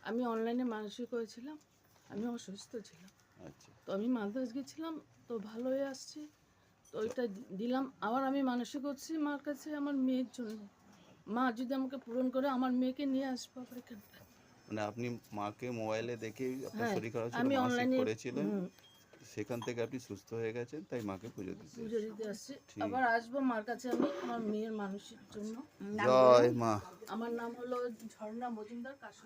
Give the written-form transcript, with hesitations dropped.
আমি অনলাইনে মানসিক করেছিলাম, আমি অসুস্থ ছিলাম। আচ্ছা, তো আমি মাদ্রাজ গেছিলাম, তো ভালো হয়ে আসছি। তো ওইটা দিলাম। আবার আমি মানসিক করছি মার কাছে আমার মেয়ের জন্য। মা যদি আমাকে পূরণ করে আমার মেয়েকে নিয়ে আসবো আবার এখানটায়। মানে আপনি মাকে মোবাইলে দেখেই আপনার হ্যাঁ, শরীর খারাপ ছিল, আমি মানসিক অনলাইনে করেছিলেন, সেখান থেকে আপনি সুস্থ হয়ে গেছেন, তাই মাকে পুজো দিতে পুজো এসেছেন। দিতে আসছি। ঠিক। আবার আসবো মার কাছে আমি আমার মেয়ের মানসিক জন্য। জয় মা। আমার নাম হলো ঝর্ণা মজুমদার, কাশী।